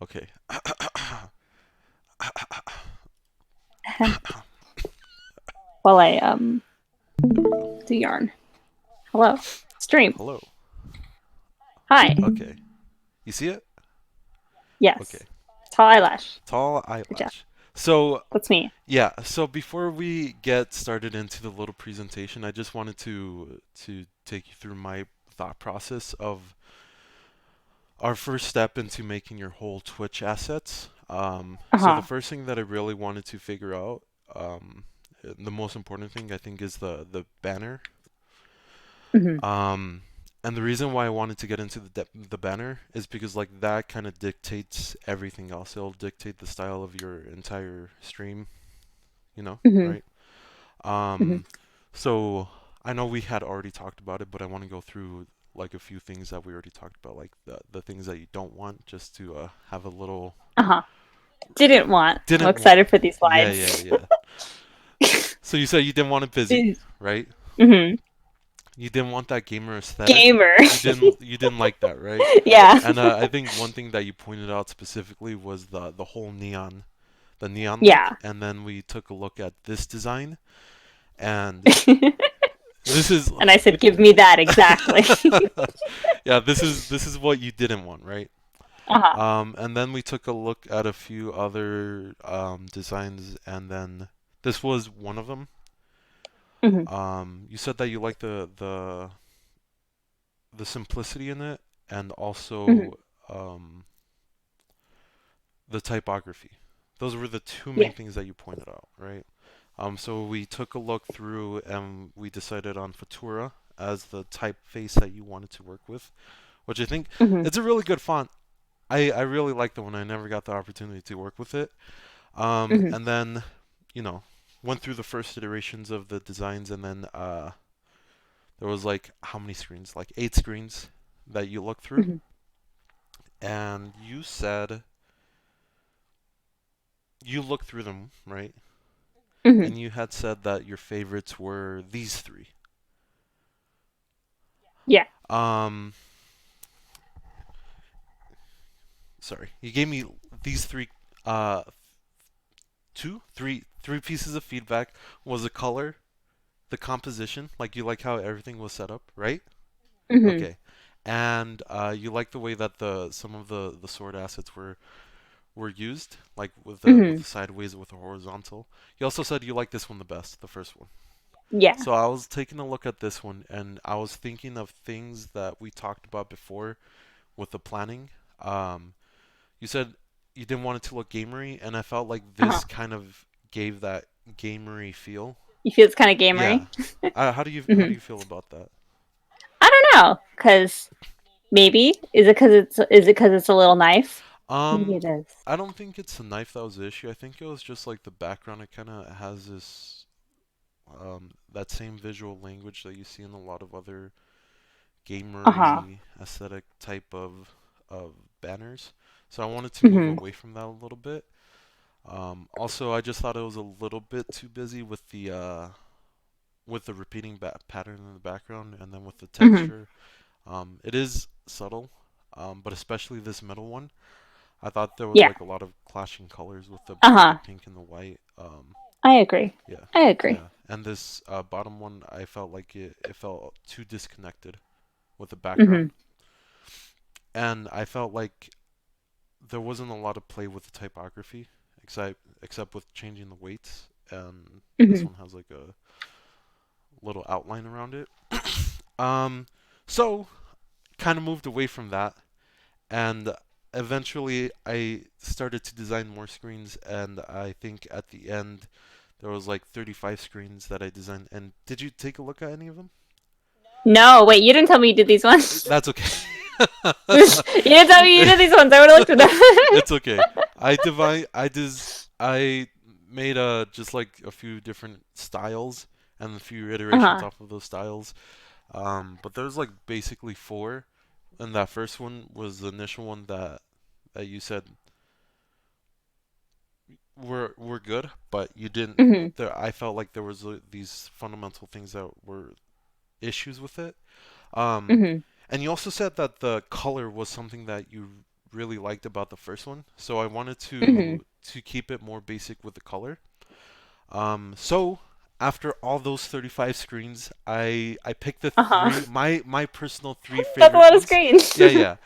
Okay. While I There we go. do yarn. Hello. Stream. Hello. Hi. Okay. You see it? Yes. Okay. Tall eyelash. Tall Good job. eyelash. So, That's me. yeah, so before we get started into the little presentation, I just wanted to take you through my thought process of our first step into making your whole Twitch assets. So the Uh-huh. first thing that I really wanted to figure out, the most important thing I think is the banner. Hmm. Um, and the reason why I wanted to get into the banner is because like that kind of dictates everything else. It'll dictate the style of your entire stream, Hmm. right? Hmm. Um, so I know we had already talked about it, but I want to go through like a few things that we already talked about, like the things that you don't want, just to have a little Uh-huh. Didn't want. I'm didn't want. excited for these Yeah, yeah, slides. yeah. So you said you didn't want it busy, right? Hmm. You didn't want that gamer aesthetic. Gamer. You didn't like that, right? Yeah. And I think one thing that you pointed out specifically was the whole the neon look, Yeah. and then we took a look at this design, and this is And I said, give me that exactly. yeah, this is what you didn't want, right? Uh-huh. And then we took a look at a few other designs, and then this was one of them. Hmm. You said that you like the simplicity in it, and Hmm. also um, the typography. Those were the two main Yeah. things that you pointed out, right? So we took a look through and we decided on Futura as the typeface that you wanted to work with, which I think Hmm. it's a really good font. I really like the one. I never got the opportunity to work with it. Hmm. And then, you know, went through the first iterations of the designs, and then there was like how many screens? Like 8 screens that you looked through, Hmm. and you said you looked through them, right? Hmm. And you had said that your favorites were these three. Yeah. Um, sorry, you gave me these three, uh, three pieces of feedback. Was the color, the composition, like you like how everything was set up, right? Hmm. Okay, and you like the way that the some of the sword assets were used, like with Hmm. the sideways with the horizontal. You also said you like this one the best, the first one. Yeah. So I was taking a look at this one, and I was thinking of things that we talked about before with the planning. Um, you said you didn't want it to look gamery, and I felt like Uh-huh. this kind of gave that gamery feel. You feel it's kind of gamery? Yeah. How do Hmm. you feel about that? I don't know, because maybe is it because it's a little knife? Maybe Um, it is. I don't think it's the knife that was the issue. I think it was just like the background. It kind of has this that same visual language that you see in a lot of other Uh-huh. gamery aesthetic type of banners. So I wanted to move Hmm. away from that a little bit. Also, I just thought it was a little bit too busy with the repeating pattern in the background, and then with the Hmm. texture. It is subtle, but especially this middle one. I thought there was Yeah. like a lot of clashing colors with the Uh-huh. pink and the white. I agree. Yeah, I agree. yeah. And this bottom one, I felt like it felt too disconnected with the Hmm. background, and I felt like there wasn't a lot of play with the typography, except with changing the weights. And this Hmm. one has like a little outline around it. Um, so kind of moved away from that, and eventually I started to design more screens, and I think at the end there was like 35 screens that I designed. And did you take a look at any of them? No, wait, you didn't tell me you did these ones. That's okay. You didn't tell me you did these ones. I would have looked at them. It's okay. I made just like a few different styles and a few iterations Uh-huh. off of those styles. But there's like basically four, and that first one was the initial one that you said were good, but you didn't. Hmm. I felt like there was these fundamental things that were issues with it. Um, Hmm. and you also said that the color was something that you really liked about the first one. So I wanted Mhm. to keep it more basic with the color. So after all those 35 screens, I picked the Uh-huh. three my personal three That's a favorite lot of ones. screens. Yeah, yeah.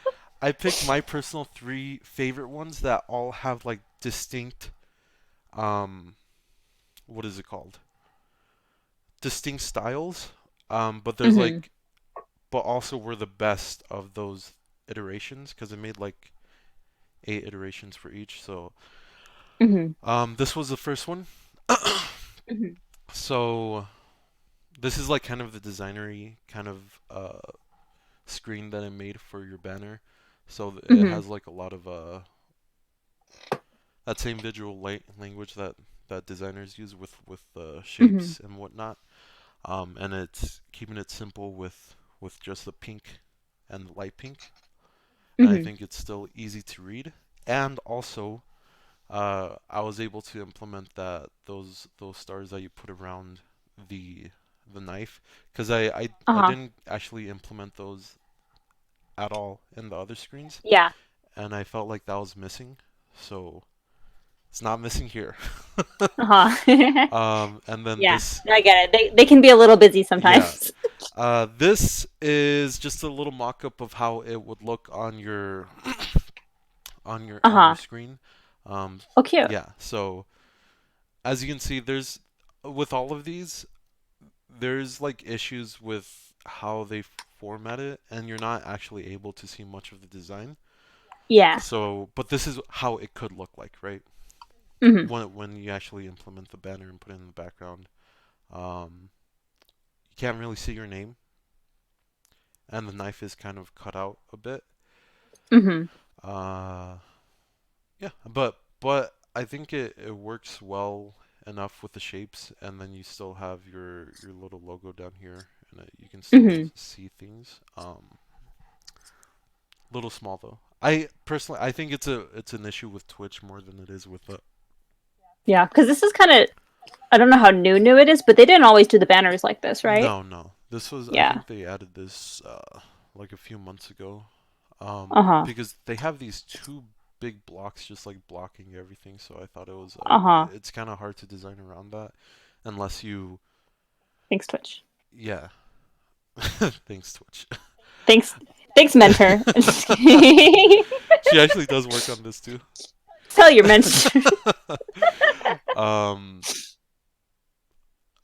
I picked my personal three favorite ones that all have like distinct um what is it called? Distinct styles. But there's Mhm. like but also were the best of those iterations because it made like 8 iterations for each. So Mhm. this was the first one. Mhm. So this is like kind of the designery kind of screen that I made for your banner. So it Mhm. has like a lot of that same visual language that designers use with Mhm. shapes and whatnot. And it's keeping it simple with just the pink and the light pink. And I Mhm. think it's still easy to read. And also, I was able to implement that those stars that you put around the the knife because I Uh-huh. didn't actually implement those at all in the other screens, Yeah. and I felt like that was missing. So it's not missing here. Uh-huh. And then Yeah. this, No, I get it. They can be a little busy yeah, sometimes. this is just a little mock-up of how it would look on your Uh-huh. screen. Um, Oh, cute. yeah. So as you can see, there's with all of these, there's like issues with how they format it, and you're not actually able to see much of the design. Yeah. So, but this is how it could look like, right? Mhm. When you actually implement the banner and put it in the background, um, you can't really see your name, and the knife is kind of cut out a bit. Mhm. Uh, yeah, but I think it works well enough with the shapes, and then you still have your little logo down here, and you can still Mhm. see things. Little small though. I personally I think it's an issue with Twitch more than it is with the. Yeah, because this is kind of I don't know how new it is, but they didn't always do the banners like this, right? No, no. This was I Yeah. think they added this like a few months ago. Uh-huh. Because they have these two big blocks just like blocking everything, so I thought it was Uh-huh. it's kind of hard to design around that unless you Thanks, Twitch. yeah. Thanks Twitch. Thanks. Thanks, mentor. She actually does work on this too. Tell your mentor. um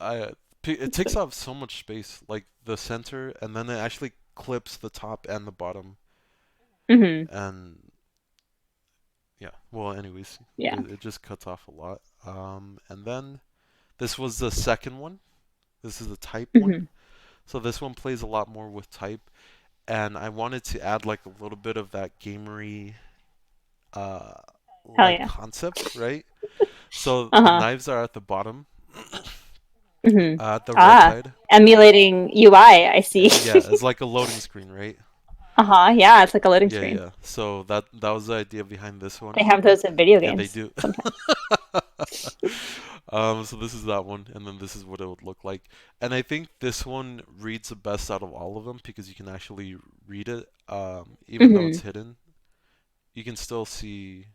I it takes up so much space, like the center, and then it actually clips the top and the bottom, Hmm. and yeah. Well, anyways, Yeah. it just cuts off a lot. And then this was the second one. This is the type one. Hmm. So this one plays a lot more with type, and I wanted to add like a little bit of that gamery uh Hell like yeah. concept, right? So the Uh-huh. knives are at the bottom, Hmm. at the right Ah, side. emulating UI, I see. Yeah, it's like a loading screen, right? Uh-huh. Yeah, it's like a loading Yeah, screen. yeah. So that was the idea behind this They one. have those in video Yeah, they games do. sometimes. So this is that one, and then this is what it would look like. And I think this one reads the best out of all of them because you can actually read it, even though Hmm. it's hidden. You can still see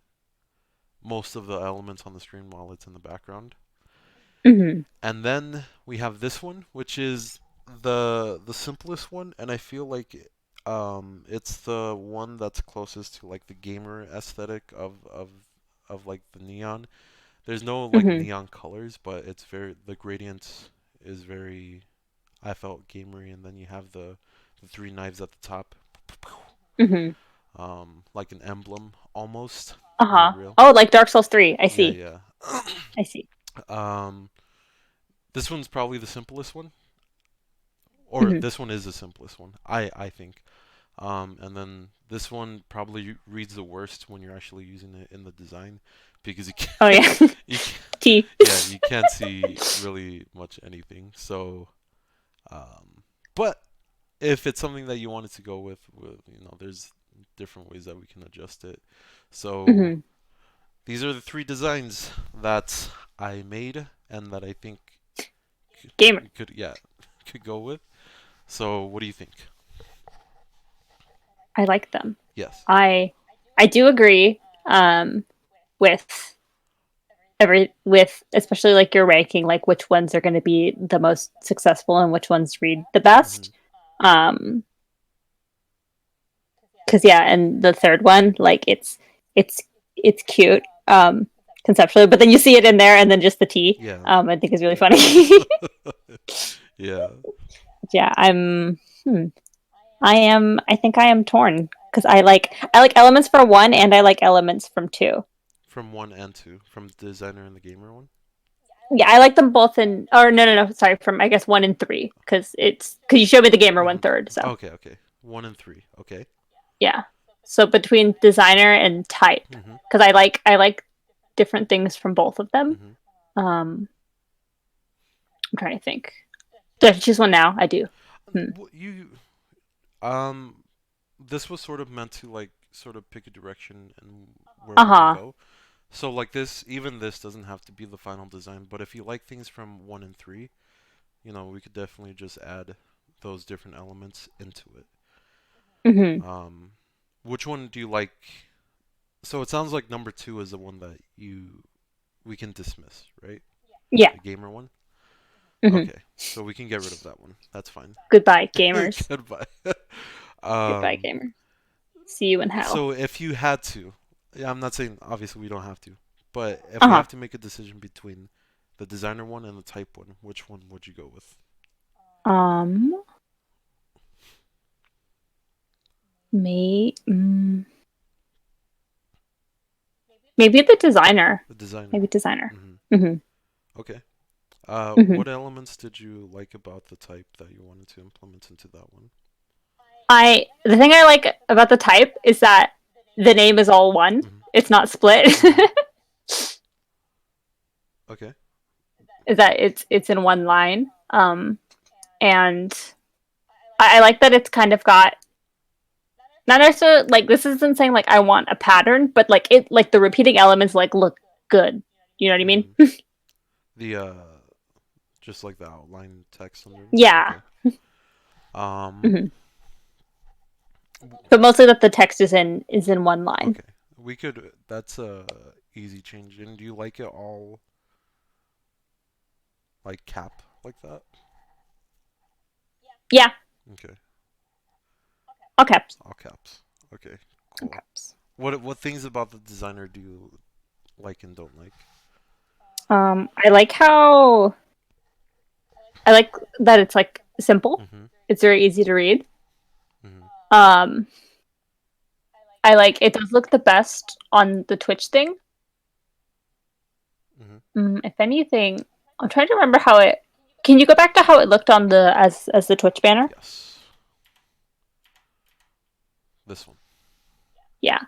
most of the elements on the screen while it's in the background. Hmm. And then we have this one, which is the simplest one, and I feel like it's the one that's closest to like the gamer aesthetic of like the neon. There's no like Hmm. neon colors, but it's very the gradient is very I felt gamery, and then you have the three knives at the top, Hmm. like an emblem almost, not Uh-huh. real. Oh, like Dark Souls 3. I Yeah, see. yeah. I see. um, this one's probably the simplest one, or Hmm. this one is the simplest one, I think. And then this one probably reads the worst when you're actually using it in the design because you Oh can't, yeah. you can't, T. yeah, you can't see really much anything. So, but if it's something that you wanted to go with there's different ways that we can adjust it. So Hmm. these are the three designs that I made and that I think Gamer. could yeah could go with. So what do you think? I like them. Yes. I I do agree with with especially like your ranking, like which ones are going to be the most successful and which ones read the Mm-hmm. best. Um, because yeah, and the third one, like it's it's cute conceptually, but then you see it in there, and then just the T, Yeah. I think is really funny. Yeah. Yeah, I am. I think I am torn because I like elements for one, and I like elements from two. From one and two, from the designer and the gamer one. Yeah, I like them both in. Or no, sorry, from I guess one and three because it's because you showed me the gamer one Mm-hmm. third. So Okay, okay. One and three. Okay. yeah, so between designer and type Mm-hmm. because I like different things from both of them. Mm-hmm. Um, I'm trying to think. Do I have to choose one now? I do. You um, this was sort of meant to like sort of pick a direction and where Uh we can huh. go. So like this, even this doesn't have to be the final design. But if you like things from one and three, we could definitely just add those different elements into it. Hmm. Um, which one do you like? So it sounds like number two is the one that we can dismiss, right? Yeah. The gamer one. Hmm. Okay, so we can get rid of that one. That's fine. Goodbye, gamers. Goodbye. Goodbye, um, gamer. See you in hell. so if you had to, yeah, I'm not saying obviously we don't have to, but if Uh we huh. have to make a decision between the designer one and the type one, which one would you go with? Um. May. Maybe the designer. The designer. Maybe designer. Hmm. Hmm. Okay. Hmm. What elements did you like about the type that you wanted to implement into that one? I the thing I like about the type is that the name is all one. Hmm. It's not split. Hmm. Okay. Is that it's in one line. And I like that it's kind of got not necessarily like this isn't saying like I want a pattern, but like it like the repeating elements like look good. You know what I mean? Hmm. The just like the outline text underneath. Yeah. Okay. Um. Hmm. But mostly that the text is in one line. Okay. We could. That's a easy change. And do you like it all like cap like that? Yeah. Okay. All caps. All caps. Okay. All Cool. caps. What things about the designer do you like and don't like? I like how I like that it's like simple. Mm-hmm. It's very easy to read. Mm-hmm. Um, I like it does look the best on the Twitch thing. Mm-hmm. If anything, I'm trying to remember how it. Can you go back to how it looked on the as the Twitch banner? Yes. This one. Yeah.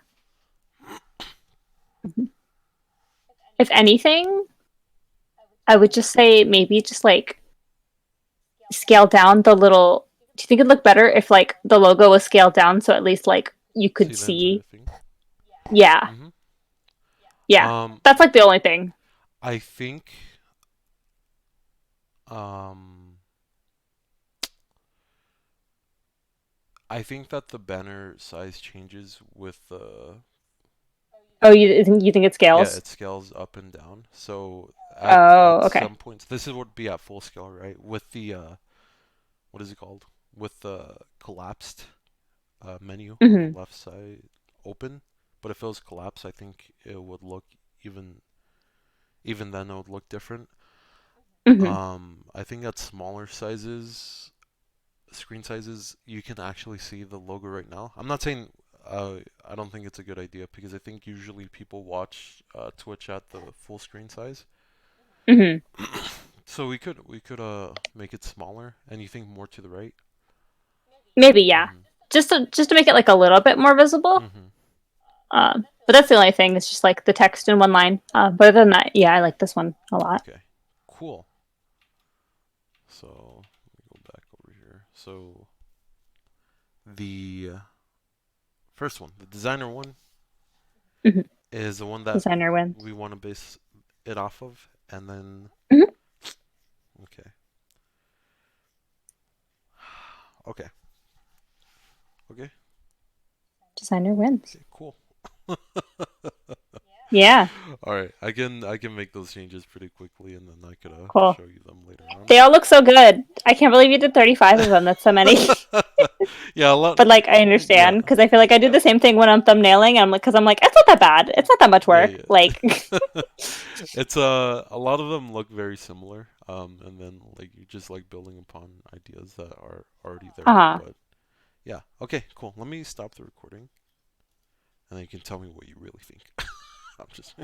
Mhm. If anything, I would just say maybe just like scale down the little. Do you think it'd look better if like the logo was scaled down so at least like you could See the entire see? thing. Yeah, Mm-hmm. yeah. Um, That's like the only thing. I think um I think that the banner size changes with the Oh, you think it yeah, scales? it scales up and down. So at Oh, okay. some points, this is would be at full scale, right? With the what is it called? With the collapsed menu on the Hmm. left side open. But if it was collapsed, I think it would look even even then it would look different. Hmm. I think at smaller sizes, screen sizes, you can actually see the logo right now. I'm not saying I don't think it's a good idea because I think usually people watch Twitch at the full screen size. Hmm. So we could make it smaller, and you think more to the right. Maybe, yeah. Mhm. Just to make it like a little bit more visible. Mhm. But that's the only thing. It's just like the text in one line. But other than that, yeah, I like this one a lot. Okay. Cool. So let me go back over here. So the first one, the designer one, Hmm. is the one that Designer wins. we want to base it off of, and then Hmm. okay, okay, okay, Designer wins. okay, cool. Yeah, All right, I can make those changes pretty quickly, and then I could cool. show you them later on. They all look so good. I can't believe you did 35 of them. That's so many. Yeah, a lot. But like, I Yeah, understand because I feel like I do the same thing when I'm thumbnailing. I'm like, because I'm like, it's not that bad. It's not that much yeah, work. yeah. Like, It's a lot of them look very similar. And then like you just like building upon ideas that are already there. uh But yeah, okay, cool. Let me stop the recording, and then you can tell me what you really think. I'm just